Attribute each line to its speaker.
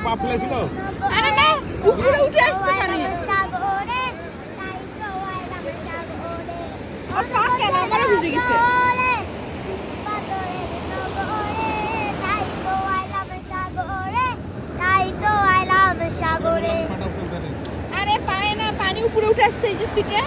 Speaker 1: পাপলা ছিল।
Speaker 2: আরে না, উপরে উঠে আসছে পানি। আর পা কেন আমারও ভিজে গেছে। আরে পায়ে না, পানি উপরে উঠে আসছে এই যে সিটে।